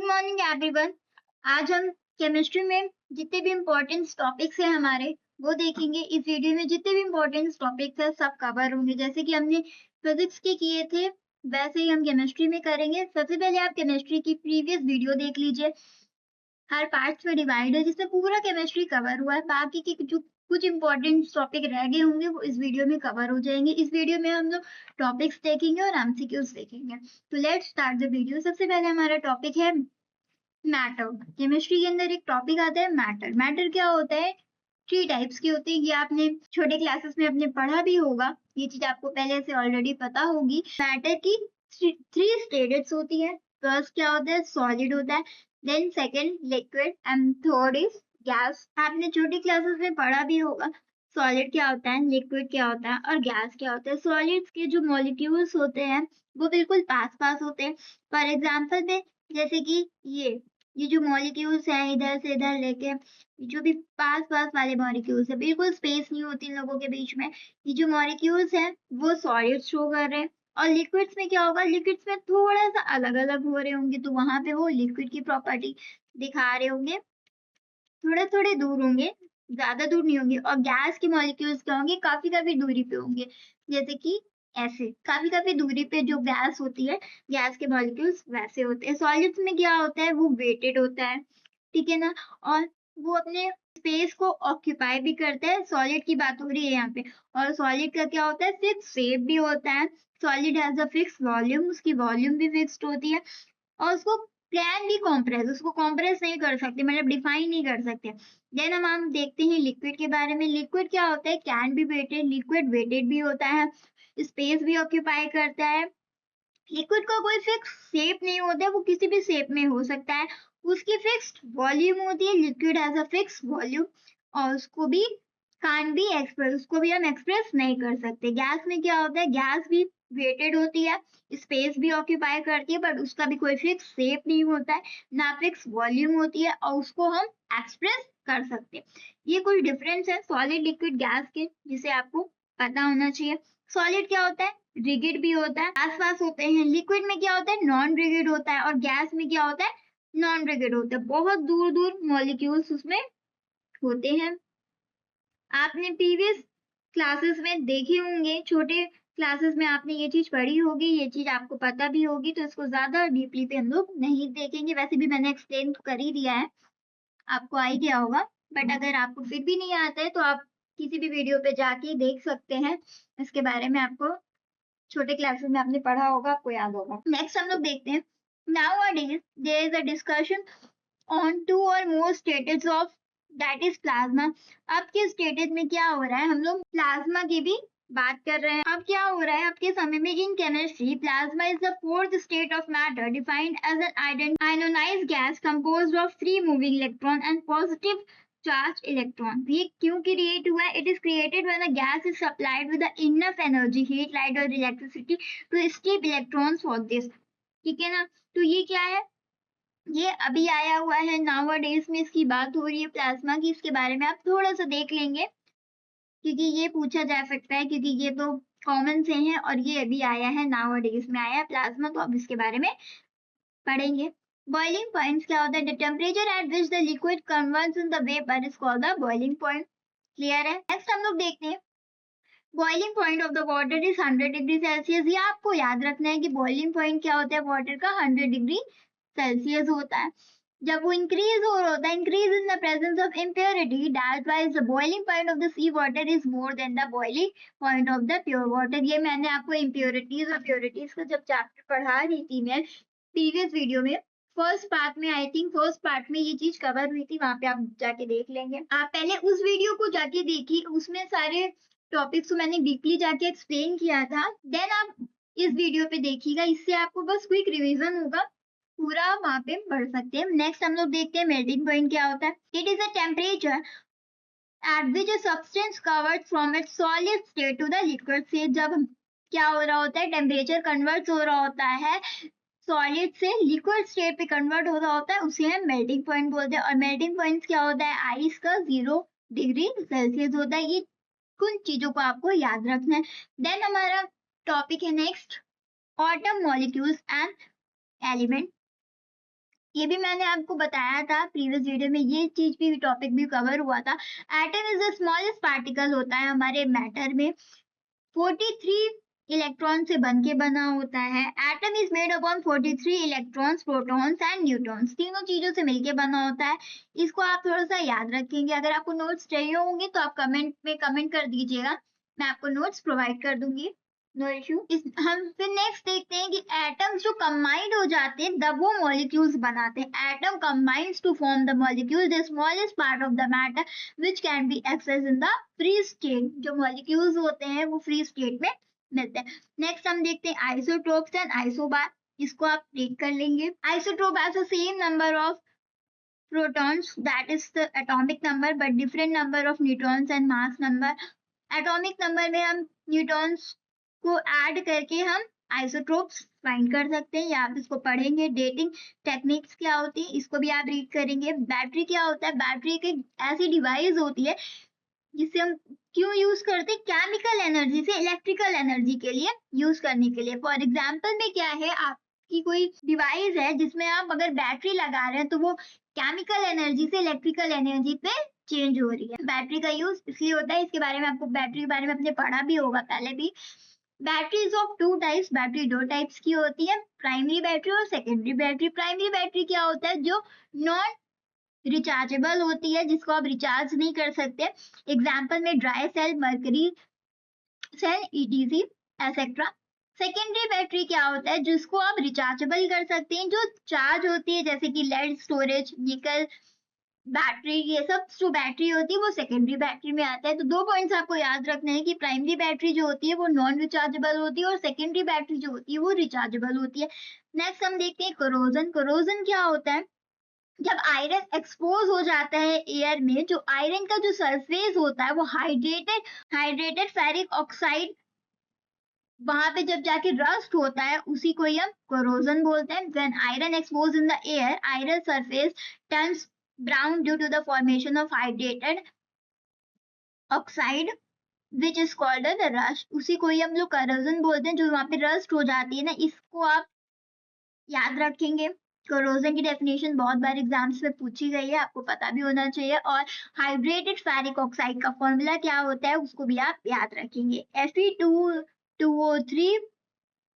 Morning everyone. आज हम chemistry में जितने भी इम्पोर्टेंट टॉपिक्स हैं हमारे वो देखेंगे। इस वीडियो में जितने भी इम्पोर्टेंट टॉपिक्स हैं सब कवर होंगे। जैसे कि हमने फिजिक्स के किए थे वैसे ही हम केमिस्ट्री में करेंगे। सबसे पहले आप केमिस्ट्री की प्रीवियस वीडियो देख लीजिए, हर पार्ट्स में डिवाइड है जिसमें पूरा केमिस्ट्री कवर हुआ है। बाकी के जो कुछ इंपॉर्टेंट टॉपिक रह गए होंगे वो इस वीडियो में कवर हो जाएंगे। इस वीडियो में हम लोग टॉपिक्स देखेंगे और एमसीक्यूज देखेंगे। तो लेट्स स्टार्ट द वीडियो। सबसे पहले हमारा टॉपिक है मैटर। केमिस्ट्री के अंदर एक टॉपिक आता है मैटर। मैटर क्या होता है? 3 टाइप्स की होती है। ये आपने छोटे क्लासेस में अपने पढ़ा भी होगा, ये चीज आपको पहले से ऑलरेडी पता होगी। मैटर की 3 स्टेट्स होती है। फर्स्ट क्या होता है? सॉलिड होता है, then second liquid and third is gas. आपने छोटी क्लासेस में पढ़ा भी होगा सॉलिड क्या होता है, लिक्विड क्या होता है और गैस क्या होता है। सॉलिड्स के जो मॉलिक्यूल्स होते हैं वो बिल्कुल पास पास होते हैं। फॉर एग्जाम्पल में जैसे कि ये जो मॉलिक्यूल्स हैं इधर से इधर लेके, जो भी पास पास वाले मॉलिक्यूल्स है, बिल्कुल स्पेस नहीं होती इन लोगों के बीच में। ये जो मॉलिक्यूल्स हैं वो सॉलिड शो कर रहे हैं। और लिक्विड्स में क्या होगा? लिक्विड्स में थोड़ा सा अलग अलग हो रहे होंगे तो वहां पे वो लिक्विड की प्रॉपर्टी दिखा रहे होंगे, थोड़े थोड़े दूर होंगे, ज्यादा दूर नहीं होंगे। और गैस के मॉलिक्यूल्स क्या होंगे? काफी काफी दूरी पे होंगे, जैसे कि ऐसे काफी काफी दूरी पे जो गैस होती है, गैस के मॉलिक्यूल्स वैसे होते हैं। सॉलिड्स में क्या होता है? वो वेटेड होता है, ठीक है ना, और वो अपने स्पेस को ऑक्यूपाई भी करता है। सॉलिड की बात हो रही है यहाँ पे। और सॉलिड का क्या होता है? फिक्स शेप भी होता है। Solid has a fix volume, उसकी वॉल्यूम भी फिक्स्ड होती है। और उसको कैन भी कॉम्प्रेस, उसको कॉम्प्रेस नहीं कर सकते, मतलब डिफाइन नहीं कर सकते। देन हम देखते हैं लिक्विड के बारे में। लिक्विड क्या होता है? Can be weighted, liquid weighted भी होता है, स्पेस भी ऑक्यूपाई करता है। लिक्विड का कोई फिक्स शेप नहीं होता है, वो किसी भी शेप में हो सकता है। उसकी फिक्स्ड वॉल्यूम होती है, liquid has a fix volume. और उसको भी कान भी एक्सप्रेस, उसको भी हम एक्सप्रेस नहीं कर सकते। गैस में क्या होता है? गैस भी वेटेड होती है, स्पेस भी ऑक्यूपाई करती है, बट उसका भी कोई फिक्स शेप नहीं होता है, ना फिक्स वॉल्यूम होती है, और उसको हम एक्सप्रेस कर सकते हैं। ये कुछ डिफरेंस है सॉलिड लिक्विड गैस के, जिसे आपको पता होना चाहिए। सॉलिड क्या होता है? रिगिड भी होता है, आस पास होते हैं। लिक्विड में क्या होता है? नॉन रिगिड होता है। और गैस में क्या होता है? नॉन रिगिड होता है, बहुत दूर दूर मॉलिक्यूल्स उसमें होते हैं। आपने प्रीवियस क्लासेस में देखे होंगे, छोटे क्लासेस में आपने ये चीज पढ़ी होगी, ये चीज आपको पता भी होगी, तो इसको ज्यादा डीपली पे हम लोग नहीं देखेंगे। वैसे भी मैंने एक्सप्लेन कर ही दिया है, आपको आ ही गया होगा। बट अगर आपको फिर भी नहीं आता है तो आप किसी भी वीडियो पे जाके देख सकते हैं, इसके बारे में आपको छोटे क्लासेस में आपने पढ़ा होगा, आपको याद होगा। नेक्स्ट हम लोग देखते हैं nowadays there is a discussion on 2 or more states of that is plasma। अब के स्टेटस में क्या हो रहा है? हम लोग प्लाज्मा की भी बात कर रहे हैं। अब क्या हो रहा है? अब के समय में in chemistry plasma is the fourth state of matter defined as an ionised gas composed of free moving electron and positive charged electron। ये क्यों क्रिएट हुआ है? It is created when a gas is supplied with the enough energy, heat, light or electricity to escape electrons for this। ठीक है ना, तो ये क्या है? ये अभी आया हुआ है, नाउअडेज में इसकी बात हो रही है प्लाज्मा की। इसके बारे में आप थोड़ा सा देख लेंगे क्योंकि ये पूछा जा सकता है, क्योंकि ये तो कॉमन से है और ये अभी आया है, नाउअडेज में आया है प्लाज्मा, तो अब इसके बारे में पढ़ेंगे। बॉइलिंग पॉइंट्स क्या होता है? The temperature at which the liquid converts in the vapour is called the boiling point. Clear है? नेक्स्ट हम लोग देखते हैं boiling point of the water is 100 degree Celsius. ये आपको याद रखना है कि बॉइलिंग पॉइंट क्या होता है वाटर का? 100 डिग्री सेल्सियस होता है। जब वो इंक्रीज हो रहा होता है, increase in the presence of impurity, that wise the boiling point of the sea water is more than the boiling point of the pure water. ये मैंने आपको इम्प्योरिटीज और प्योरिटीज का जब चैप्टर पढ़ा रही थी मैं प्रीवियस वीडियो में, फर्स्ट पार्ट में, आई थिंक फर्स्ट पार्ट में ये चीज कवर हुई थी, वहां पे आप जाके देख लेंगे। आप पहले उस वीडियो को जाके देखिए, उसमें सारे टॉपिक्स को मैंने डीपली जाके एक्सप्लेन किया था। देन आप इस वीडियो पे देखिएगा, इससे आपको बस क्विक रिवीजन होगा, पूरा वहां पे पढ़ सकते हैं। नेक्स्ट हम लोग देखते हैं मेल्टिंग पॉइंट क्या होता है। It is a temperature at which a substance covered from its solid state to the liquid state. जब क्या हो रहा होता है? टेम्परेचर कन्वर्ट हो रहा होता है, सॉलिड से लिक्विड स्टेट पे कन्वर्ट हो रहा होता है, उसे हम मेल्टिंग पॉइंट बोलते हैं। और मेल्टिंग पॉइंट क्या होता है? आइस का 0 डिग्री सेल्सियस होता है। ये कुछ चीजों को आपको याद रखना है। देन हमारा टॉपिक है next, autumn molecules and element. ये भी मैंने आपको बताया था प्रीवियस वीडियो में, ये चीज भी टॉपिक भी कवर हुआ था। Atom is the smallest particle होता है हमारे मैटर में, 43 इलेक्ट्रॉन से बन के बना होता है। Atom is made up on 43 electrons, protons and neutrons, तीनों चीजों से मिलके बना होता है। इसको आप थोड़ा सा याद रखेंगे। अगर आपको नोट्स चाहिए होंगे तो आप कमेंट में कमेंट कर दीजिएगा, मैं आपको नोट्स प्रोवाइड कर दूंगी, नो इशू। हम फिर नेक्स्ट देखते हैं कि एटम्स जो कंबाइंड हो जाते हैं तब वो मॉलिक्यूल्स बनाते हैं। Atom combines to form the molecule, the smallest part of the matter which can be access in the free state. जो मॉलिक्यूल्स होते हैं वो फ्री स्टेट में मिलते हैं। नेक्स्ट हम देखते हैं आइसोटोप्स एंड आइसोबार, इसको आप रीड कर लेंगे। Isotope has the same number of protons, that is the atomic number, but different number of neutrons and mass number. atomic number में हम न्यूट्रॉन्स को ऐड करके हम आइसोटोप्स फाइंड कर सकते हैं, या आप इसको पढ़ेंगे। डेटिंग टेक्निक्स क्या होती है इसको भी आप रीड करेंगे। बैटरी क्या होता है, बैटरी एक ऐसी डिवाइस होती है जिसे हम क्यों यूज करते हैं, केमिकल एनर्जी से इलेक्ट्रिकल एनर्जी के लिए यूज करने के लिए। फॉर एग्जाम्पल में क्या है, आपकी कोई डिवाइस है जिसमें आप अगर बैटरी लगा रहे हैं तो वो केमिकल एनर्जी से इलेक्ट्रिकल एनर्जी पे चेंज हो रही है। बैटरी का यूज इसलिए होता है, इसके बारे में आपको बैटरी के बारे में आपने पढ़ा भी होगा पहले भी। Batteries of two types, battery दो टाइप्स की होती है, प्राइमरी बैटरी और सेकेंडरी बैटरी। प्राइमरी बैटरी क्या होता है, जो नॉन रिचार्जेबल होती है, जिसको आप रिचार्ज नहीं कर सकते। एग्जाम्पल में dry cell, mercury cell, ETC etcetera. Secondary battery क्या होता है, जिसको आप रिचार्जेबल कर सकते हैं, जो चार्ज होती है, जैसे कि लेड स्टोरेज, निकल बैटरी, ये सब जो बैटरी होती है वो सेकेंडरी बैटरी में आता है। तो दो पॉइंट्स आपको याद रखने हैं कि प्राइमरी बैटरी जो होती है वो नॉन रिचार्जेबल होती है और सेकेंडरी बैटरी जो होती है वो रिचार्जेबल होती है। नेक्स्ट हम देखते हैं कोरोजन। कोरोजन क्या होता है, जब आयरन एक्सपोज हो जाता है एयर में, जो आयरन का जो सरफेस होता है वो हाइड्रेटेड फेरिक ऑक्साइड, वहां पे जब जाके रस्ट होता है उसी को ही हम कोरोजन बोलते हैं। When iron expose in the air, iron surface turns brown due to the formation of hydrated oxide which is called the rust, उसी को ही हम लोग कोरोजन बोलते हैं, जो वहां पे रस्ट हो जाती है ना, इसको आप याद रखेंगे। कोरोजन की डेफिनेशन बहुत बार एग्जाम्स में पूछी गई है, आपको पता भी होना चाहिए। और हाइड्रेटेड फेरिक ऑक्साइड का फॉर्मूला क्या होता है उसको भी आप याद रखेंगे, Fe2O3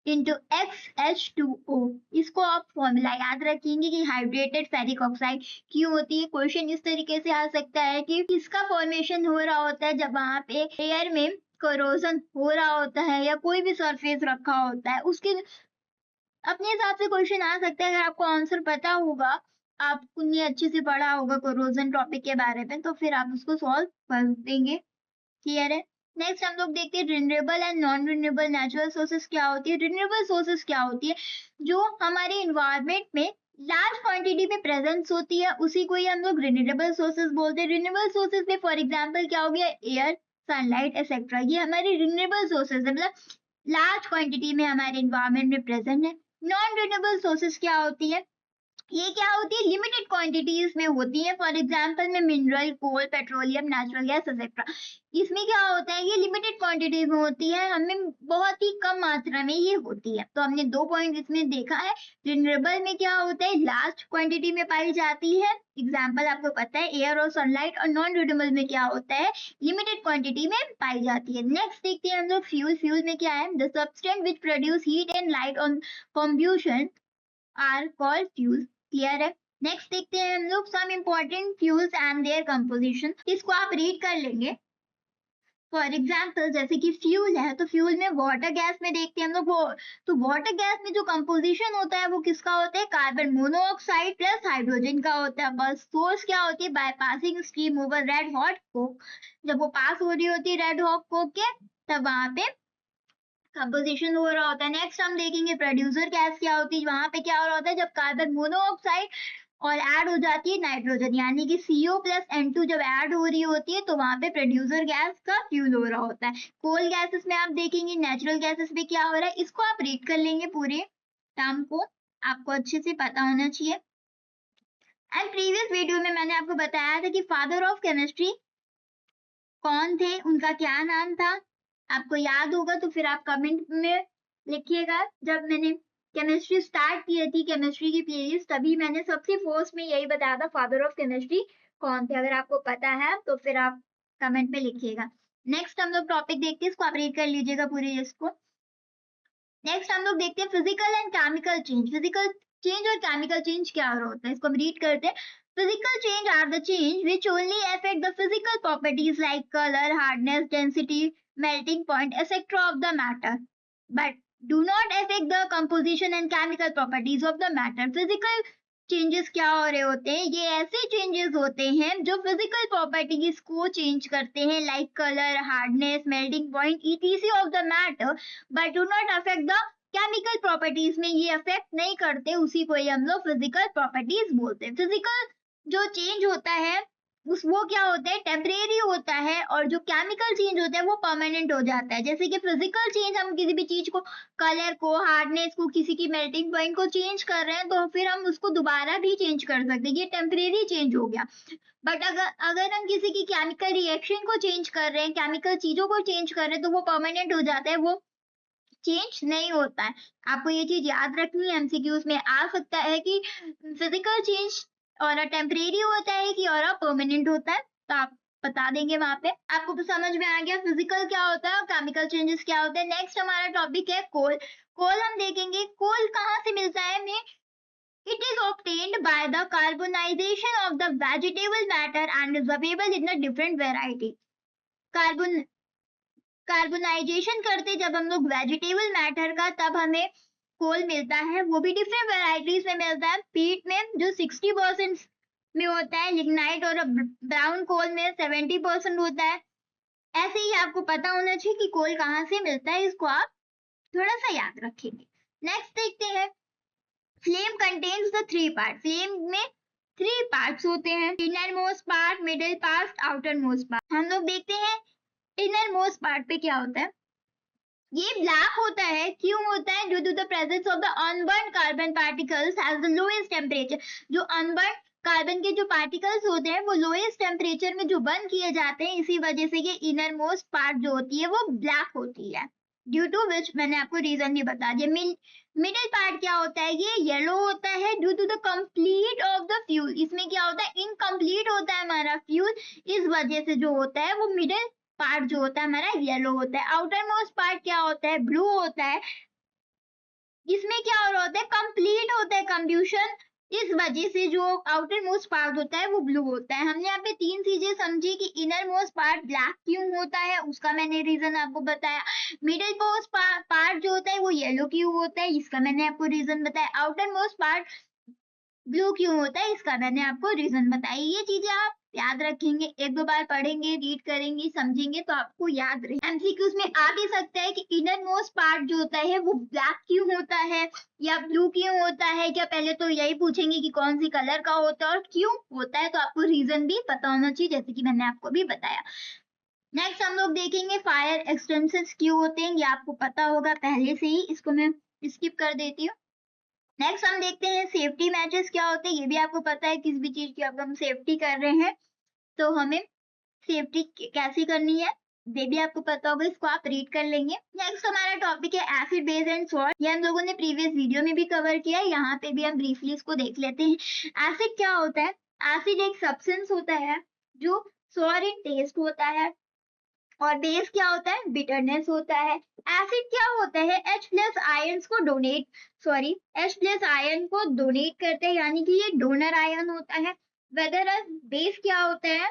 इंटू XH2O। इसको आप फॉर्मूला याद रखेंगे कि हाइड्रेटेड फेरिक ऑक्साइड क्यों होती है। क्वेश्चन इस तरीके से आ सकता है कि किसका फॉर्मेशन हो रहा होता है जब वहां पे एयर में कोरोजन हो रहा होता है या कोई भी सरफेस रखा होता है, उसके अपने हिसाब से क्वेश्चन आ सकता है। अगर आपको आंसर पता होगा, आपने अच्छे से पढ़ा होगा कोरोजन टॉपिक के बारे में, तो फिर आप उसको सॉल्व कर देंगे। क्लियर है। नेक्स्ट हम लोग देखते हैं renewable and non renewable natural sources क्या होती है। रिन्यूएबल सोर्सेस क्या होती है, जो हमारे इन्वायरमेंट में लार्ज क्वांटिटी में प्रेजेंस होती है, उसी को ही हम लोग रिन्यूएबल सोर्सेस बोलते हैं। रिन्यूएबल सोर्सेस में फॉर एग्जाम्पल क्या हो गया, एयर, सनलाइट एक्सेट्रा, ये हमारे रिन्यूएबल सोर्सेस है, मतलब लार्ज क्वांटिटी में हमारे इन्वायरमेंट में प्रेजेंट है। नॉन रिन्यूएबल सोर्सेस क्या होती है, ये क्या होती है, लिमिटेड क्वांटिटीज में होती है। फॉर एग्जांपल में मिनरल, कोल, पेट्रोलियम, नेचुरल गैस एक्सेट्रा। इसमें क्या होता है, ये लिमिटेड क्वांटिटी में होती है, हमें बहुत ही कम मात्रा में ये होती है। तो हमने दो पॉइंट इसमें देखा है। रिन्यूएबल में क्या होता है, लार्ज क्वांटिटी में पाई जाती है, एग्जाम्पल आपको पता है एयर और सनलाइट। और नॉन रिन्यूएबल में क्या होता है, लिमिटेड क्वांटिटी में पाई जाती है। नेक्स्ट देखते हैं हम लोग फ्यूल। फ्यूल में क्या है, the substance which produce heat and light on combustion are called fuel. Clear है। नेक्स्ट देखते हैं हम लोग some important fuels and their composition, इसको आप रीड कर लेंगे। फॉर एग्जाम्पल जैसे कि फ्यूल है, तो फ्यूल में वाटर गैस में देखते हैं हम लोग, तो वाटर गैस में जो कंपोजिशन होता है वो किसका होता है, कार्बन मोनोऑक्साइड प्लस हाइड्रोजन का होता है। बस सोर्स क्या होती है, by passing steam over red hot Coke, जब वो पास हो रही होती है रेड हॉट कोक के, तब वहां पे कंपोजिशन हो रहा होता है। नेक्स्ट हम देखेंगे प्रोड्यूसर गैस क्या होती है, वहां पे क्या हो रहा होता है, जब कार्बन मोनोऑक्साइड और ऐड हो जाती है नाइट्रोजन, यानी कि CO प्लस N2 जब ऐड हो रही होती है तो वहां पे प्रोड्यूसर गैस का फ्यूल हो रहा होता है। कोल गैसेस में आप देखेंगे, नेचुरल गैसेस में क्या हो रहा है, इसको आप रीड कर लेंगे पूरे टर्म को, आपको अच्छे से पता होना चाहिए। एंड प्रीवियस वीडियो में मैंने आपको बताया था कि फादर ऑफ केमिस्ट्री कौन थे, उनका क्या नाम था, आपको याद होगा तो फिर आप कमेंट में लिखिएगा। जब मैंने केमिस्ट्री स्टार्ट की थी, केमिस्ट्री की प्लेलिस्ट, तभी मैंने सबसे फर्स्ट में यही बताया था फादर ऑफ केमिस्ट्री कौन थे। अगर आपको पता है तो फिर आप कमेंट में लिखिएगा। नेक्स्ट हम लोग टॉपिक देखते हैं, इसको आप रीड कर लीजिएगा पूरी लिस्ट को। नेक्स्ट हम लोग देखते हैं physical and chemical change. Physical change और केमिकल चेंज क्या होता है, इसको हम रीड करते हैं। Physical change are the change which only affect the physical properties like color, hardness, density, melting point, etc. of the matter, but do not affect the composition and chemical properties of the matter. Physical changes क्या हो रहे होते हैं, ये ऐसे changes होते हैं जो फिजिकल प्रॉपर्टीज को चेंज करते हैं, like colour, hardness, melting point, etc of the matter, but do not affect the chemical properties में ये अफेक्ट नहीं करते, उसी को ही हम लोग फिजिकल प्रॉपर्टीज बोलते हैं। फिजिकल जो चेंज होता है वो क्या होता है, टेम्परेरी होता है, और जो केमिकल चेंज होता है वो परमानेंट हो जाता है। जैसे कि फिजिकल चेंज, हम किसी भी चीज को, कलर को, हार्डनेस को, किसी की मेल्टिंग पॉइंट को चेंज कर रहे हैं तो फिर हम उसको दोबारा भी चेंज कर सकते हैं, ये टेम्परेरी चेंज हो गया। बट अगर हम किसी की केमिकल रिएक्शन को चेंज कर रहे हैं, केमिकल चीजों को चेंज कर रहे हैं, तो वो परमानेंट हो जाता है, वो चेंज नहीं होता है। आपको ये चीज याद रखनी है, एमसीक्यूज में आ सकता है कि फिजिकल चेंज और टेम्परेरी होता है कि और परमानेंट होता है, तो आप बता देंगे वहां पे। आपको तो समझ में आ गया फिजिकल क्या होता है और केमिकल चेंजेस क्या होते हैं। नेक्स्ट हमारा टॉपिक है कोल। कोल हम देखेंगे, कोल कहाँ से मिलता है हमें। It is obtained by the carbonization of the vegetable matter and is available in a different variety. Carbon carbonisation करते जब हम लोग वेजिटेबल मैटर का, तब हमें कोल मिलता है, वो भी डिफरेंट वेराइटीज में मिलता है। पीट में जो 60% में होता है, लिग्नाइट और ब्राउन कोल में 70% होता है। ऐसे ही आपको पता होना चाहिए कि कोल कहाँ से मिलता है, इसको आप थोड़ा सा याद रखेंगे। नेक्स्ट देखते हैं, flame contains the 3 part. Flame में 3 पार्ट्स होते हैं, inner most part, middle part, outer most part. हम लोग देखते हैं इनर मोस्ट पार्ट पे क्या होता है। ये ब्लैक होता है, क्यों होता है, due to the presence of the unburnt carbon particles has the lowest temperature. जो अनबर्न कार्बन के जो पार्टिकल्स होते हैं वो लोएस्ट टेम्परेचर में जो बर्न किए जाते हैं, इसी वजह से ये इनर मोस्ट पार्ट जो होती है वो ब्लैक होती है, ड्यू टू विच मैंने आपको रीजन भी बता दिया। मिडिल पार्ट क्या होता है, ये येलो होता है due to the complete of the fuel. इसमें क्या होता है, इनकम्प्लीट होता है हमारा फ्यूल, इस वजह से जो होता है वो मिडिल पार्ट जो होता है हमारा येलो होता है। आउटर मोस्ट पार्ट क्या होता है, ब्लू होता है। इसमें क्या हो रहा होता है, कंप्लीट होता है कंब्यूशन, इस वजह से जो आउटर मोस्ट पार्ट होता है वो ब्लू होता है। हमने यहाँ पे 3 चीजें समझी कि इनर मोस्ट पार्ट ब्लैक क्यों होता है, उसका मैंने रीजन आपको बताया। मिडिल मोस्ट पार्ट जो होता है वो येलो क्यों होता है, इसका मैंने आपको रीजन बताया। आउटर मोस्ट पार्ट ब्लू क्यों होता है, इसका मैंने आपको रीजन बताया। ये चीजें आप याद रखेंगे, 1-2 बार पढ़ेंगे, रीड करेंगे, समझेंगे तो आपको याद रहे। एमसीक्यूज में आ भी सकता है कि इनर मोस्ट पार्ट जो होता है वो ब्लैक क्यों होता है या ब्लू क्यों होता है, क्या पहले तो यही पूछेंगे कि कौन सी कलर का होता है और क्यों होता है, तो आपको रीजन भी पता होना चाहिए, जैसे कि मैंने आपको भी बताया। नेक्स्ट हम लोग देखेंगे फायर एक्सटेंशंस क्यों होते हैं, ये आपको पता होगा पहले से ही, इसको मैं स्किप कर देती हूँ। नेक्स्ट हम देखते हैं सेफ्टी मैचेस क्या होते हैं, ये भी आपको पता है, किस भी चीज की अगर हम सेफ्टी कर रहे हैं तो हमें सेफ्टी कैसे करनी है, ये भी आपको पता होगा, इसको आप रीड कर लेंगे। नेक्स्ट हमारा टॉपिक है एसिड, बेस एंड सॉल्ट। ये हम लोगों ने प्रीवियस वीडियो में भी कवर किया है, यहाँ पे भी हम ब्रीफली इसको देख लेते हैं। एसिड क्या होता है, एसिड एक सब्सटेंस होता है जो सोर इन टेस्ट होता है, और बेस क्या होता है, बिटरनेस होता है। एसिड क्या होता है, H प्लस आयन को डोनेट करते हैं, यानी कि ये डोनर आयन होता है। वेदर बेस क्या होता है,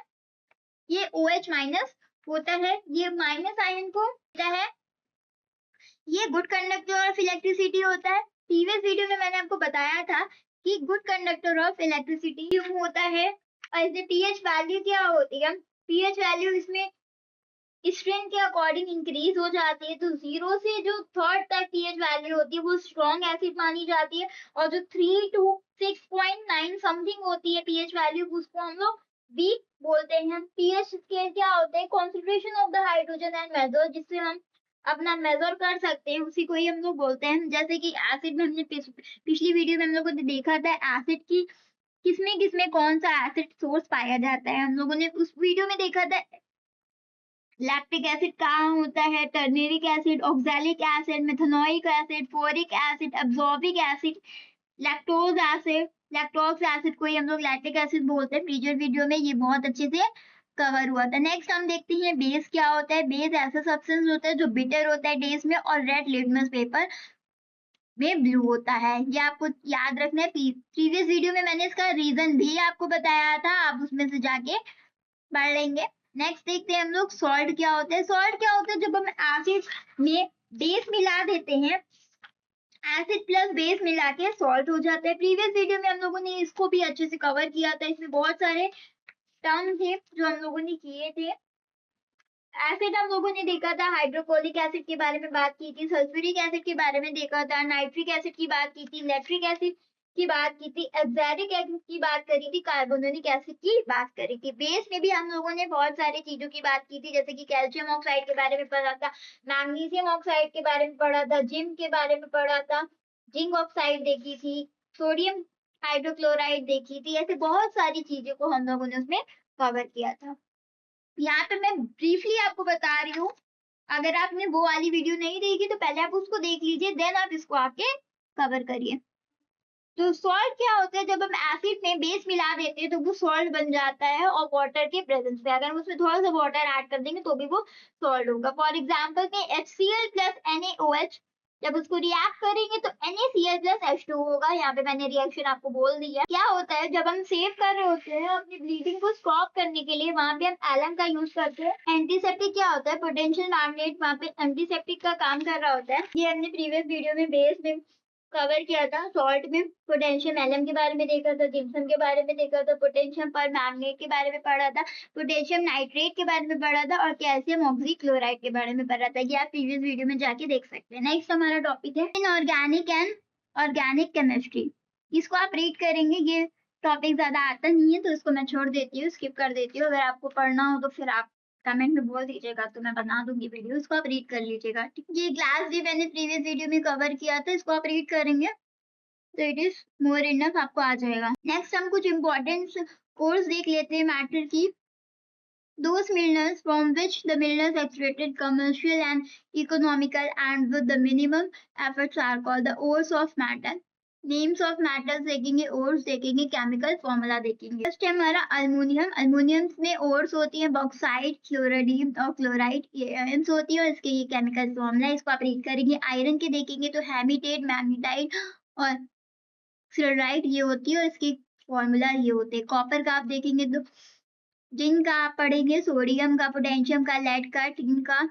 ये OH माइनस होता है, ये माइनस आयन को देता है, ये गुड कंडक्टर ऑफ इलेक्ट्रिसिटी होता है। प्रीवियस वीडियो में मैंने आपको बताया था कि गुड कंडक्टर ऑफ इलेक्ट्रिसिटी क्यों होता है, और इसमें पीएच वैल्यू क्या होती है, पीएच वैल्यू इसमें स्ट्रेंथ के अकॉर्डिंग इंक्रीज हो जाती है, तो 0 से जो 3rd तक पीएच वैल्यू होती है वो स्ट्रॉन्ग एसिड मानी जाती है, और जो 3 to 6.9 समथिंग होती है पीएच वैल्यू, उसको हम लोग वीक बोलते हैं। पीएच स्केल क्या होता है, concentration of the hydrogen and measure, जिससे हम अपना मेजर कर सकते हैं, उसी को ही हम लोग बोलते हैं। जैसे कि एसिड में हमने पिछली वीडियो में हम लोगों ने देखा था एसिड की किसमें किसमें कौन सा एसिड सोर्स पाया जाता है, हम लोगों ने उस वीडियो में देखा था लैक्टिक एसिड कहाँ होता है, turmeric acid, oxalic acid, methanoic acid, boric acid, absorbic acid, lactose acid, lactose acid को ही हम लोग लैक्टिक एसिड बोलते हैं। प्रीवियस वीडियो में ये बहुत अच्छे से कवर हुआ था। नेक्स्ट हम देखते हैं बेस क्या होता है। बेस ऐसा सब्सटेंस होता है जो बिटर होता है टेस्ट में और रेड लिटमस पेपर में ब्लू होता है। ये आपको याद रखना है। प्रीवियस वीडियो में मैंने इसका रीजन भी आपको बताया था, आप उसमें से जाके पढ़ लेंगे। नेक्स्ट देखते हैं हम लोग सॉल्ट क्या होता है। सॉल्ट क्या होता है, जब हम एसिड में बेस मिला देते हैं, एसिड प्लस बेस मिला के सॉल्ट हो जाता है। प्रीवियस वीडियो में हम लोगों ने इसको भी अच्छे से कवर किया था। इसमें बहुत सारे टर्म थे जो हम लोगों ने किए थे। एसिड हम लोगों ने देखा था, हाइड्रोक्लोरिक एसिड के बारे में बात की थी, सल्फ्यूरिक एसिड के बारे में देखा था, नाइट्रिक एसिड की बात की थी, लैक्टिक एसिड की बात की थी, एब्जैरिक एसिड की बात करी थी, कार्बोनिक एसिड की बात करी थी। बेस में भी हम लोगों ने बहुत सारी चीजों की बात की थी, जैसे कि कैल्शियम ऑक्साइड के बारे में पढ़ा था, मैग्नीशियम ऑक्साइड के बारे में पढ़ा था, जिंक के बारे में पढ़ा था, जिंक ऑक्साइड देखी थी, सोडियम हाइड्रोक्लोराइड देखी थी। ऐसे बहुत सारी चीजों को हम लोगों ने उसमें कवर किया था। यहाँ पे मैं ब्रीफली आपको बता रही हूँ, अगर आपने वो वाली वीडियो नहीं देखी तो पहले आप उसको देख लीजिए, देन आप इसको आके कवर करिए। तो सॉल्ट क्या होता है, जब हम एसिड में बेस मिला देते हैं तो वो सॉल्ट बन जाता है, और वाटर के प्रेजेंस में अगर हम उसमें थोड़ा सा वाटर ऐड कर देंगे तो भी वो सॉल्ट होगा। फॉर एग्जाम्पल में HCl प्लस NaOH, जब उसको रिएक्ट करेंगे तो NaCl प्लस H2 होगा। यहाँ पे मैंने रिएक्शन आपको बोल दिया। क्या होता है, जब हम सेव कर रहे होते हैं अपनी ब्लीडिंग को स्टॉप करने के लिए, वहां पे हम एलम का यूज करते हैं। एंटीसेप्टिक क्या होता है, पोटेंशियल मैग्नेट वहां पे एंटीसेप्टिक का काम कर रहा होता है। ये हमने प्रीवियस वीडियो में बेस में कवर किया था। सॉल्ट में पोटेशियम एलम के बारे में देखा था, जिप्सम के बारे में देखा था, पोटेशियम पर मैग्नेट के बारे में पढ़ा था, पोटेशियम नाइट्रेट के बारे में पढ़ा था, और कैल्शियम ऑक्सीक्लोराइड के बारे में पढ़ा था। ये आप प्रीवियस वीडियो में जाके देख सकते हैं। नेक्स्ट हमारा टॉपिक है इनऑर्गेनिक एंड ऑर्गेनिक केमिस्ट्री। इसको आप रीड करेंगे। ये टॉपिक ज्यादा आता नहीं है तो इसको मैं छोड़ देती हूँ, स्किप कर देती हूँ। अगर आपको पढ़ना हो तो फिर आप कमेंट में बोल दीजिएगा तो मैं बना दूंगी वीडियो, इसको आप रीड कर लीजिएगा। ये क्लास भी मैंने प्रीवियस वीडियो में कवर किया था, इसको आप रीड करेंगे तो इट इज मोर इनफ, आपको आ जाएगा। नेक्स्ट हम कुछ इंपॉर्टेंट कोर्स देख लेते हैं मैटर की। Those minerals from which the minerals extracted commercial and economical and with the minimum efforts are called the ores of matter. Names of metals देखेंगे, ores देखेंगे, केमिकल फॉर्मूला देखेंगे। First है हमारा aluminium. Aluminium में ores होती है bauxite, chloride और chloride, ये आयंस होती है और इसके ये केमिकल फॉर्मूला, इसको आप रीड करेंगे। आयरन के देखेंगे तो हेमिटेट, मैग्नेटाइट और फ्लोराइड ये होती है और इसके फॉर्मूला ये होते हैं। कॉपर का आप देखेंगे तो जिंक का आप पढ़ेंगे, सोडियम का, पोटेशियम का, लेड का, टिन का,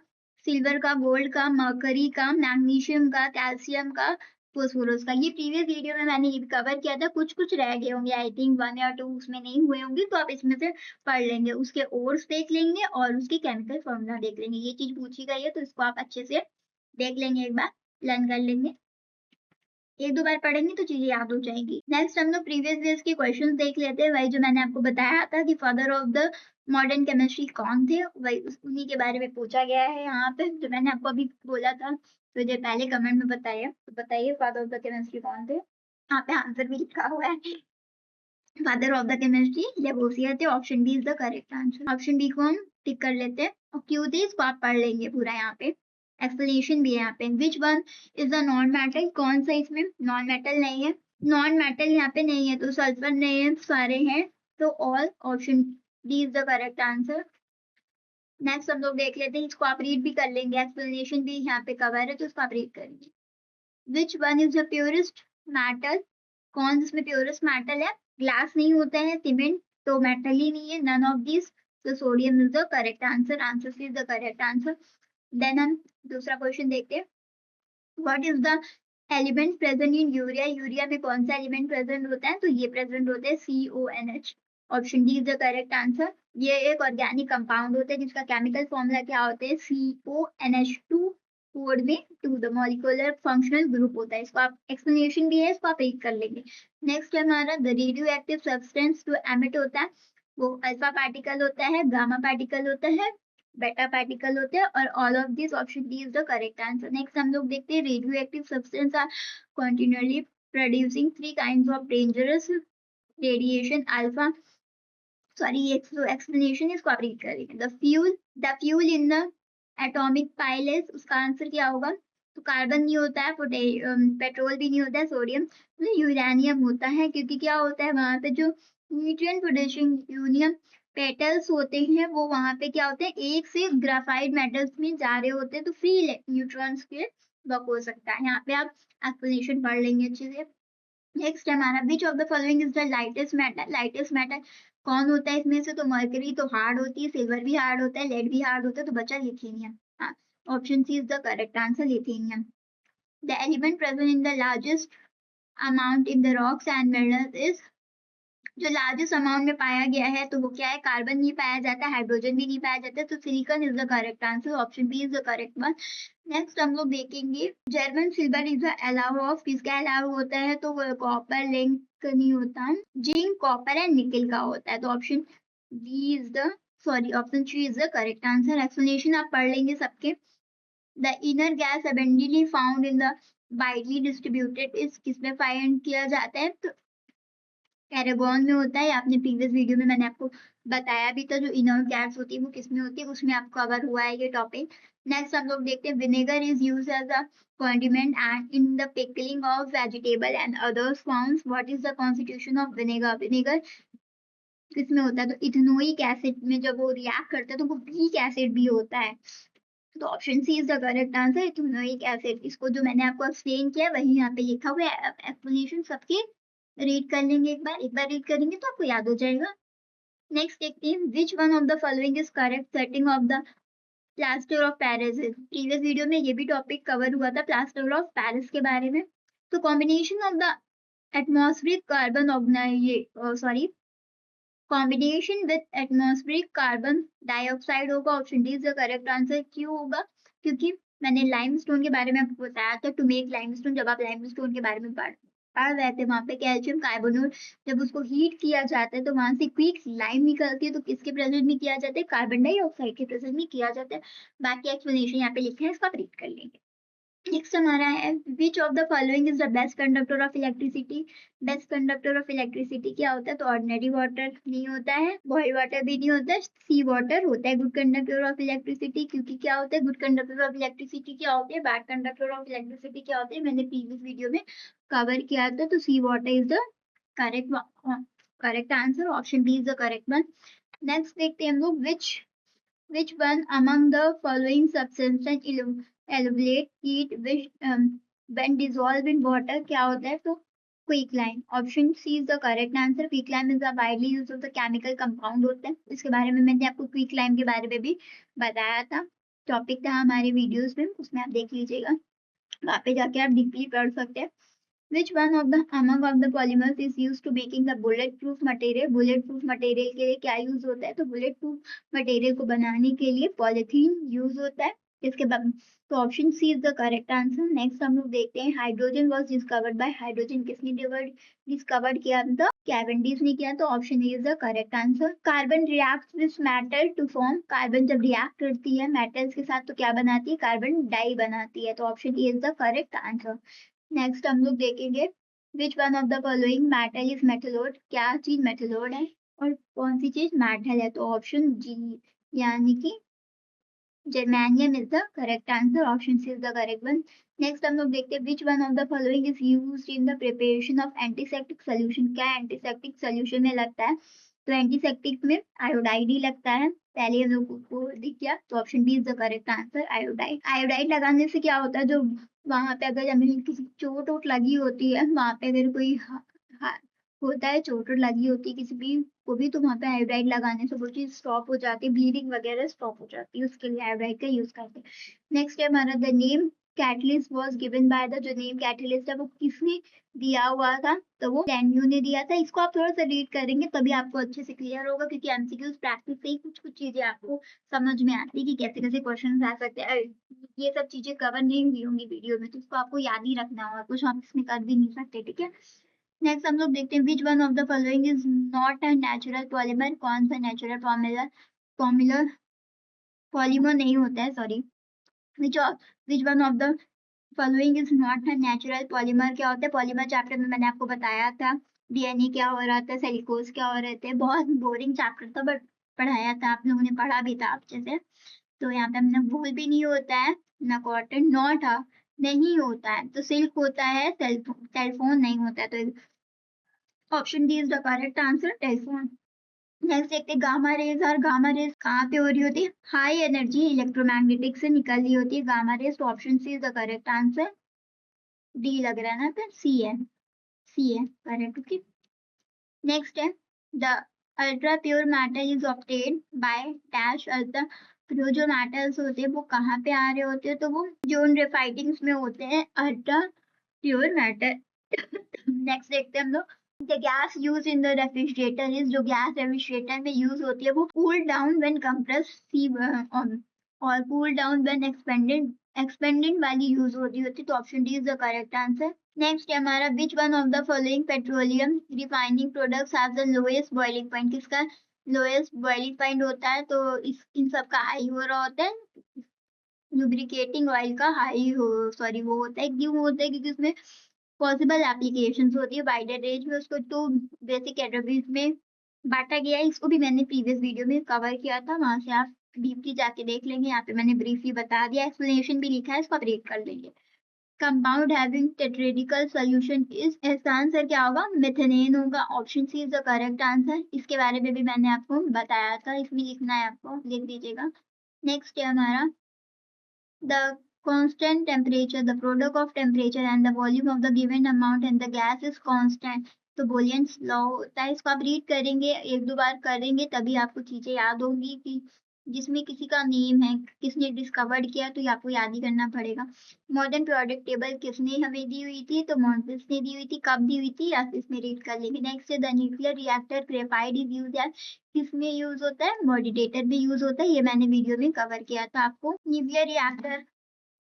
सिल्वर का, गोल्ड का, मर्करी का, मैग्नीशियम का, कैल्शियम का, फोस्फोरस का। ये प्रीवियस वीडियो में मैंने ये कवर किया था। कुछ कुछ रह गए होंगे, आई थिंक 1 या 2 उसमें नहीं हुए होंगे, तो आप इसमें से पढ़ लेंगे। उसके ओर्स देख लेंगे और उसके केमिकल फॉर्मूला देख लेंगे। ये चीज पूछी गई है तो इसको आप अच्छे से देख लेंगे, एक बार लर्न कर लेंगे। एक दो बार पढ़ेंगे तो चीजें याद हो जाएगी। नेक्स्ट हम लोग प्रीवियस ईयर्स के क्वेश्चंस देख लेते हैं। वही जो मैंने आपको बताया था कि father of the modern chemistry कौन थे, वही उन्हीं के बारे में पूछा गया है यहाँ पे, जो मैंने आपको अभी बोला था तो जो पहले कमेंट में बताया, तो बताइए फादर ऑफ द केमिस्ट्री कौन थे। यहाँ पे आंसर भी लिखा हुआ है, father of the chemistry Lavoisier थे। Option B is the correct answer. Option B को हम टिक कर लेते हैं। और क्यों थे इसको आप पढ़ लेंगे पूरा, यहाँ पे एक्सप्लेनेशन भी है यहाँ पे। Which one is the non metal, कौन सा इसमें नॉन मेटल नहीं है, नॉन मेटल यहाँ पे नहीं है तो सल्फर नहीं है, सारे हैं तो all. Option D is the correct answer. Next हम लोग देख लेते हैं, इसको आप रीड भी कर लेंगे, एक्सप्लेनेशन भी यहाँ पे कवर है तो इसको आप रीड करेंगे। Which one is the purest metal, कौन इसमें प्योरेस्ट मेटल है। ग्लास नहीं होता है, सीमेंट तो मेटल ही नहीं है, नन ऑफ दिस, तो sodium is the correct answer. Answer C is the correct answer. Then हम दूसरा क्वेश्चन देखते हैं। What is the element present in urea, urea में कौन सा एलिमेंट प्रेजेंट होता है, तो ये प्रेजेंट होते हैं CONH। Option D is the correct answer. ये एक ऑर्गेनिक कंपाउंड होता है जिसका केमिकल फॉर्मूला क्या होता है, CONH2, कोड में 2 द मॉलिक्यूलर फंक्शनल ग्रुप होता है। इसको आप एक्सप्लेनेशन भी है, इसको आप रीड कर लेंगे। नेक्स्ट है हमारा द रेडियो एक्टिव सब्सटेंस जो एमिट होता है वो अल्फा पार्टिकल होता है, गामा पार्टिकल होता है, बेटा पार्टिकल होते हैं, और all of this option D is the correct answer. Next हम लोग देखते हैं radio active substance are continuously producing 3 kinds of dangerous radiation, alpha sorry ये एक्सप्लेनेशन इसको आप रीड करेंगे। The fuel in the atomic pile is, उसका answer क्या होगा? तो कार्बन नहीं होता है, पेट्रोल भी नहीं होता है, सोडियम मतलब यूरेनियम होता है, क्योंकि क्या होता है वहां पे जो न्यूट्रिएंट प्रोड्यूसिंग यूनियम पेटल्स होते हैं वो वहां पे क्या होते हैं, एक से ग्राफाइड मेटल्स में जा रहे होते हैं, तो फ्री न्यूट्रॉन्स के वर्क हो सकता है। यहाँ पे आप एक्सप्लेनेशन पढ़ लेंगे अच्छे से। नेक्स्ट हमारा which of the following is the lightest metal. Lightest metal कौन होता है इसमें से? तो मरकरी तो हार्ड होती है, सिल्वर भी हार्ड होता है, लेड भी हार्ड होता है, तो बचा लिथियम। हाँ, option C is the correct answer, lithium. The element present in the largest amount in the rocks and minerals is, जो लार्जेस्ट अमाउंट में पाया गया है तो वो क्या है? कार्बन नहीं पाया जाता, हाइड्रोजन भी नहीं पाया जाता, तो silicon is the correct answer, option B is the correct one. Next हम लोग देखेंगे German silver is the alloy of, किसका अलाउ होता है? तो वो कॉपर लिंक नहीं होता, जिंक कॉपर एंड निकल का होता है, तो option B is the, sorry option three is the correct answer. Explanation आप पढ़ लेंगे सबके। The inner gas abundantly found in the widely distributed is, किसमें फाइंड किया जाता है? तो एरागोन में होता है। आपने प्रीवियस वीडियो में मैंने आपको बताया भी था, जो इनर गैस होती है वो किसमें होती है, उसमें आपको कवर हुआ है ये टॉपिक। नेक्स्ट हम लोग देखते हैं vinegar is used as a condiment and in the pickling of vegetable and other foods. What is the constitution of vinegar? Vinegar किसमें होता है? तो इथेनोइक एसिड में जब वो रिएक्ट करता है तो वो वीक एसिड भी होता है, तो option C is the correct answer, ethanoic acid. इसको जो मैंने आपको एक्सप्लेन किया वही यहाँ पे लिखा हुआ है, एक्सप्लेनेशन सबके रीड कर लेंगे, एक बार रीड करेंगे तो आपको याद हो जाएगा। नेक्स्ट देखते हैं which one of the following is correct setting of the plaster of Paris. Previous video में ये भी टॉपिक कवर हुआ था प्लास्टर ऑफ पेरिस के बारे में। तो combination of the atmospheric carbon sorry combination with atmospheric carbon dioxide होगा, option D is the correct answer. क्यों होगा? क्योंकि मैंने लाइमस्टोन के बारे में आपको बताया था, टू मेक लाइमस्टोन, जब आप लाइमस्टोन के बारे में पढ़ रहे थे वहां पे कैल्शियम कार्बोनेट जब उसको हीट किया जाता है तो वहां से क्विक लाइम निकलती है, तो किसके प्रेजेंट में किया जाता है? कार्बन डाइऑक्साइड के प्रेजेंट में किया जाता है। बाकी एक्सप्लेनेशन यहाँ पे लिखे हैं, इसको आप रीड कर लेंगे। नेक्स्ट हमारा है which of the following is the best conductor of electricity. Best conductor of electricity क्या होता है? तो ऑर्डिनरी वाटर नहीं होता है, बॉइल्ड वाटर भी नहीं होता है, सी वाटर होता है गुड कंडक्टर ऑफ इलेक्ट्रिसिटी। क्योंकि क्या होता है गुड कंडक्टर ऑफ इलेक्ट्रिसिटी क्या होते हैं, बैड कंडक्टर ऑफ इलेक्ट्रिसिटी क्या होते हैं, मैंने प्रीवियस वीडियो में कवर किया था। तो sea water is the correct answer, option B is the correct one. Next देखते हैं हम लोग which one among the following substances elevate heat when dissolved in water? क्या होता है? तो quicklime, option C is the correct answer. Quicklime is the widely used of the chemical compound होता है, इसके बारे में मैंने आपको क्विकलाइम के बारे में भी बताया था, टॉपिक था हमारे वीडियोस में, उसमें आप देख लीजिएगा, वहाँ पे जाके आप डीपली पढ़ सकते हैं। Which one of the among of the polymers is used to making the bulletproof material? bulletproof material के लिए क्या यूज होता है? तो bulletproof material को बनाने के लिए पॉलिथीन यूज होता है, इसके बाद तो option C is the correct answer. Next हम लोग देखते हैं hydrogen was discovered by, hydrogen किसने डिस्कवर्ड किया था? कैवेंडिश ने किया, तो option A is the correct answer. Carbon reacts with metal to form, carbon जब रिएक्ट करती है मेटल्स के साथ तो क्या बनाती है? कार्बन डाई बनाती है, तो option A is the correct answer. Next हम लोग देखेंगे which one of the following metal is metalloid, क्या चीज मेटलोड है और कौन सी चीज मेटल है? तो ऑप्शन जी यानी कि germanium is the correct answer, option C is the correct one. Next हम लोग देखते हैं which one of the following is used in the preparation of antiseptic solution, क्या एंटीसेप्टिक सोल्यूशन में लगता है? तो एंटीसेप्टिक में आयोडाइड ही लगता है, पहले हम लोग को दिख गया, तो option B is the correct answer, iodide. Iodide लगाने से क्या होता है, जो वहां पे अगर हमें किसी चोट वोट लगी होती है, वहां पे अगर कोई होता है चोट वोट लगी होती है किसी भी को भी, तो वहां पे आयोडाइड लगाने से वो चीज स्टॉप हो जाती है, ब्लीडिंग वगैरह स्टॉप हो जाती है, उसके लिए आयोडाइड का यूज करते हैं। नेक्स्ट है हमारा the name catalyst was given by the, जो नेम कैटलिस्ट है वो किसने दिया हुआ था? तो वो लैन्यू ने दिया था। इसको आप थोड़ा सा रीड करेंगे तभी आपको अच्छे से क्लियर होगा, क्योंकि एमसीक्यूज प्रैक्टिस से ही कुछ कुछ चीजें आपको समझ में आती है कि कैसे कैसे क्वेश्चन आ सकते हैं। ये सब चीजें कवर नहीं हुई होंगी वीडियो में, तो इसको आपको याद ही रखना होगा, कुछ हम इसमें कर भी नहीं सकते, ठीक है। नेक्स्ट हम लोग देखते हैं which one of the following is not a natural polymer, कौन सा नेचुरल पॉलीमर पॉलीमर नहीं होता है, sorry, which one of the following is not a natural polymer क्या होता है? पॉलीमर चैप्टर में मैंने आपको बताया था डीएनए क्या हो रहा था, सेल्यूलोज क्या हो रहे थे। बहुत बोरिंग चैप्टर था बट पढ़ाया था, आप लोगों ने पढ़ा भी था अच्छे से। तो यहाँ पे हमने वूल भी नहीं होता है, ना कॉटन, नॉट था, नहीं होता है, तो सिल्क होता है, टेलीफोन नहीं होता है, तो option D is the correct answer, telephone. Next देखते हैं गामा रेज। और गामा रेज कहाँ पे हो रही होती है? हाई एनर्जी इलेक्ट्रोमैग्नेटिक से निकल रही होती है गामा रेज, तो option C is the correct answer. D लग रहा है ना, फिर सी है, सी है करेक्ट। ओके, नेक्स्ट है the ultra pure matter is obtained by dash ultra pure. जो मैटर्स होते हैं वो कहाँ पे आ रहे होते हैं? तो वो जो ग्रेफाइटिंग्स में होते हैं अल्ट्रा प्योर मैटर। नेक्स्ट देखते हैं हम लोग the gas use in the refrigerator is. जो गैस रेफ्रिजरेटर में यूज होती है वो कूल डाउन व्हेन कंप्रेस सी और cool down when expanded expanded वाली यूज होती तो option D is the correct answer. Next है हमारा विच one of the following petroleum refining products have the lowest boiling point. किसका लोएस्ट बॉइलिंग पॉइंट होता है? तो इस इन सब का हाई हो रहा होता है। लुब्रिकेटिंग ऑयल का हाई हो, सॉरी वो होता है, क्यों होता है? क्योंकि उसमें पॉसिबल एप्लीकेशंस होती है वाइडर रेंज में, उसको तो बेसिक कैटेगरीज में बांटा गया है। इसको भी मैंने प्रीवियस वीडियो में कवर किया था, वहां से आप डीपली जाके देख लेंगे। यहाँ पे मैंने ब्रीफली बता दिया, एक्सप्लेनेशन भी लिखा है, इसको आप रीड कर लेंगे। Compound having tetrahedral solution is, इसका आंसर क्या होगा? मेथेनेन होगा, option C is the correct answer. इसके बारे में भी मैंने आपको बताया था, इसमें लिखना है, आपको लिख दीजिएगा। नेक्स्ट है हमारा the constant temperature, the product of temperature and the volume of the given amount and the gas is constant। तो बोलियंस लॉ होता है, इसको आप रीड करेंगे, एक दो बार करेंगे तभी आपको चीजें याद होंगी कि जिसमें किसी का नेम है, किसने डिस्कवर्ड किया, तो ये आपको याद ही करना पड़ेगा। मॉडर्न प्रोडक्ट टेबल किसने हमें दी हुई थी? तो मॉडल्स ने दी हुई थी, कब दी हुई थी, आप इसमें रीड कर लेंगे। नेक्स्ट है the nuclear reactor graphite is use as. किसमें यूज होता है? मॉडिटेटर में यूज होता है, ये मैंने वीडियो में कवर किया था आपको। न्यूक्लियर रिएक्टर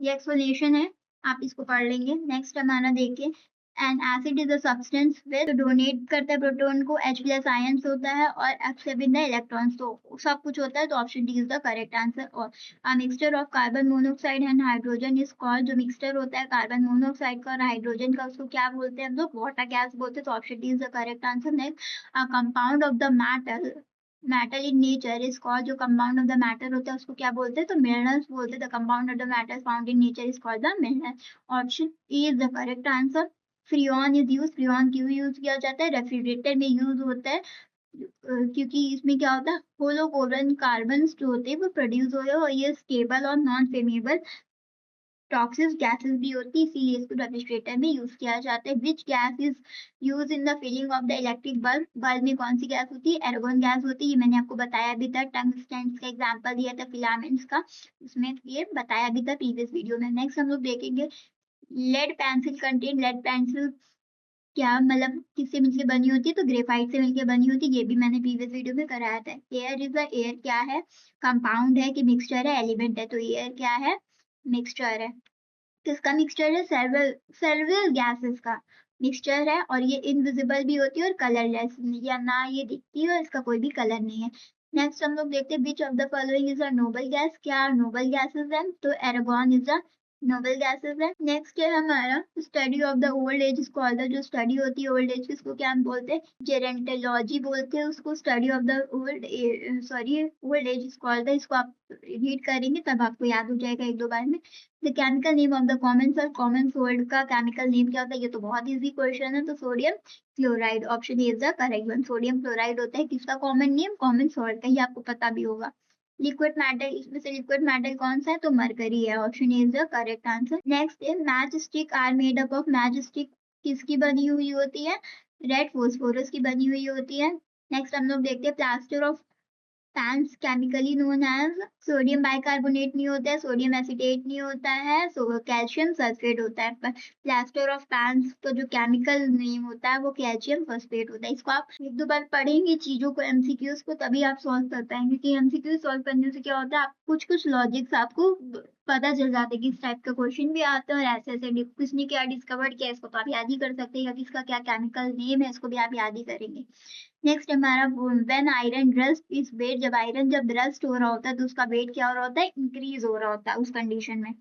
ये एक्सप्लेनेशन है, आप इसको पढ़ लेंगे। नेक्स्ट हमारा देखिए N acid is a substance with donate करता है प्रोटॉन को, H प्लस आयंस होता है और एक्सेप्ट द इलेक्ट्रॉन्स, तो सब कुछ होता है, तो option D is the correct answer. और a mixture of carbon monoxide and hydrogen is called. जो मिक्सचर होता है कार्बन मोनोऑक्साइड का और हाइड्रोजन का, उसको क्या बोलते हैं हम लोग? वाटर गैस बोलते हैं, तो option D is the correct answer. Next a compound of the matter metal in nature is called. जो कंपाउंड ऑफ द मैटर होता है उसको क्या बोलते हैं? तो मिनरल्स बोलते हैं। The compound of the matter found in nature is called the mineral. Option A is the correct answer. Freon is use. Freon क्यों यूज किया जाता है? रेफ्रिजरेटर में यूज होता है, क्योंकि इसमें क्या होता है, होलोकोरन कार्बन जो होते हैं वो प्रोड्यूस हो रहे हैं और ये स्टेबल और नॉन फ्लेमेबल टॉक्सिक गैसेस भी होती है, इसीलिए इसको रेफ्रिजरेटर में यूज किया जाता है। Which gas is use in the filling of the electric bulb. Bulb में कौन सी गैस होती है? एर्गोन गैस होती है, ये मैंने आपको बताया भी था, टंगस्टन का एग्जांपल दिया था फिलामेंट्स का, उसमें ये बताया भी था प्रीवियस वीडियो में। नेक्स्ट हम लोग देखेंगे lead pencil contain. Lead pencil क्या मतलब किससे मिलकर बनी होती है? तो ग्रेफाइट से मिलकर बनी होती है, ये भी मैंने प्रीवियस वीडियो में कराया था। एयर इज द, एयर क्या है? कंपाउंड है कि मिक्सचर है? एलिमेंट है, तो एयर क्या है? मिक्सचर है। किसका मिक्सचर है? सेवरल सेवरल गैसेस का मिक्सचर है, और ये इनविजिबल भी होती है और कलरलेस, या ना ये दिखती है और इसका कोई भी कलर नहीं है। नेक्स्ट हम लोग देखते हैं which of the following is a noble gas. क्या नोबल गैसेस है? तो एरागोन इज अ नोबल गैसेस है। नेक्स्ट है हमारा study of the old age scholar. जो स्टडी होती है ओल्ड एज की, इसको क्या हम बोलते हैं? जेरेंटोलॉजी बोलते हैं उसको। Study of the old, sorry old age scholar, इसको आप रीड करेंगे तब आपको याद हो जाएगा एक दो बार में। The chemical name of the common salt. Common salt का केमिकल नेम क्या होता है? ये तो बहुत इजी क्वेश्चन है, तो sodium chloride, option A is the correct one. Sodium chloride होता है किसका कॉमन नेम? कॉमन सॉल्ट का, ये आपको पता भी होगा। लिक्विड मेटल, इसमें से लिक्विड मेटल कौन सा है? तो मरकरी है, option A is the correct answer. Next है match stick are made up of. Match stick किसकी बनी हुई होती है? रेड फोस्फोरस की बनी हुई होती है। नेक्स्ट हम लोग देखते हैं plaster of Paris chemically known as. Sodium bicarbonate नहीं होता है, सोडियम एसिटेट नहीं होता है, सो कैल्शियम सल्फेट होता है। पर प्लास्टर ऑफ पैंस तो जो केमिकल नेम होता है वो कैल्शियम फॉस्फेट होता है। इसको आप एक दो बार पढ़ेंगे चीजों को, एमसीक्यूज को, तभी आप सॉल्व कर पाएंगे, क्योंकि एमसीक्यू सॉल्व करने से क्या होता है, आप कुछ कुछ लॉजिक्स आपको पता चल जाता है कि इस टाइप का क्वेश्चन भी आता है, और ऐसे ऐसे किसने क्या डिस्कवर्ड किया इसको तो आप याद ही कर सकते हैं, या किसका क्या केमिकल नेम है इसको भी आप याद ही करेंगे। नेक्स्ट हमारा when iron rust is wet. जब आयरन जब रस्ट हो रहा होता है तो उसका वेट क्या हो रहा होता है? इंक्रीज हो रहा होता है उस कंडीशन में,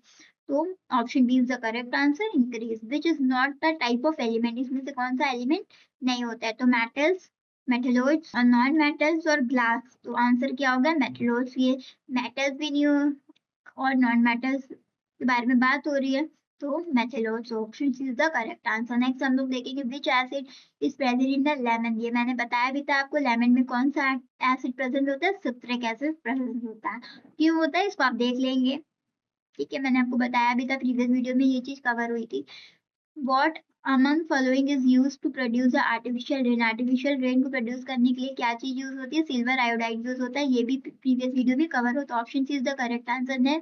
तो option B is the correct answer, increase. Which is not the type of element. इसमें से कौन सा एलिमेंट नहीं होता है। तो मेटल्स, मेटलोइड्स और नॉन मेटल्स और ग्लास, तो आंसर क्या होगा मेटलोइड्स। ये मेटल्स भी नहीं हो और नॉन मेटल्स के बारे में बात हो रही है, तो metalloids option is the correct answer. Next हम लोग देखेंगे विच acid is present in the lemon. ये मैंने बताया भी था आपको, लेमन में कौन सा एसिड प्रेजेंट होता है, सिट्रिक एसिड प्रेजेंट होता है। क्यों होता है इसको आप देख लेंगे, ठीक है, मैंने आपको बताया भी था प्रीवियस वीडियो में, ये चीज कवर हुई थी। What among following is used to produce the artificial rain? Artificial rain को प्रोड्यूस करने के लिए क्या चीज यूज होती है, सिल्वर आयोडाइड यूज होता है, ये भी प्रीवियस वीडियो में कवर होता है। Option is the correct answer है।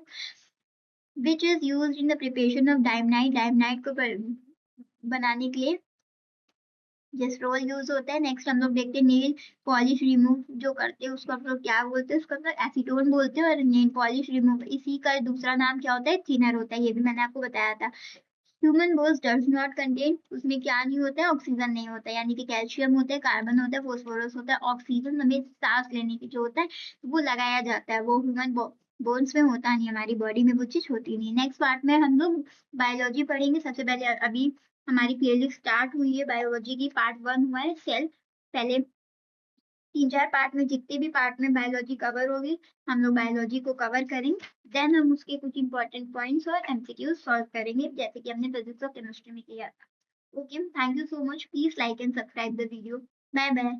Which is use in the preparation of dynamite, dynamite को बनाने के लिए जेस्ट्रोल यूज होता है। नेक्स्ट हम लोग देखते हैं नेल पॉलिश रिमूव जो करते हैं उसको हम लोग क्या बोलते हैं, उसको हम लोग एसीटोन बोलते हैं। और नेल पॉलिश रिमूव इसी का दूसरा नाम क्या होता है, थिनर होता है, ये भी मैंने आपको बताया था। Human bones does not contain, उसमें क्या नहीं होता है, ऑक्सीजन नहीं होता है, यानी कि कैल्शियम होता है, कार्बन होता है, फोस्फोरस होता है, ऑक्सीजन हमें सांस लेने की जो होता है वो लगाया जाता है, वो ह्यूमन बोन्स में होता नहीं, हमारी बॉडी में वो चीज होती नहीं। नेक्स्ट पार्ट में हम लोग बायोलॉजी पढ़ेंगे। सबसे पहले अभी हमारी प्लेलिस्ट स्टार्ट हुई है, बायोलॉजी की पार्ट 1 हुआ है सेल। पहले 3-4 पार्ट में, जितने भी पार्ट में बायोलॉजी कवर होगी हम लोग बायोलॉजी को कवर करेंगे। देन हम उसके कुछ इंपॉर्टेंट पॉइंट्स और एमसीक्यूज सॉल्व करेंगे, जैसे कि हमने फिजिक्स और केमिस्ट्री में किया था। Okay, thank you so much, please like and subscribe the video. Bye bye.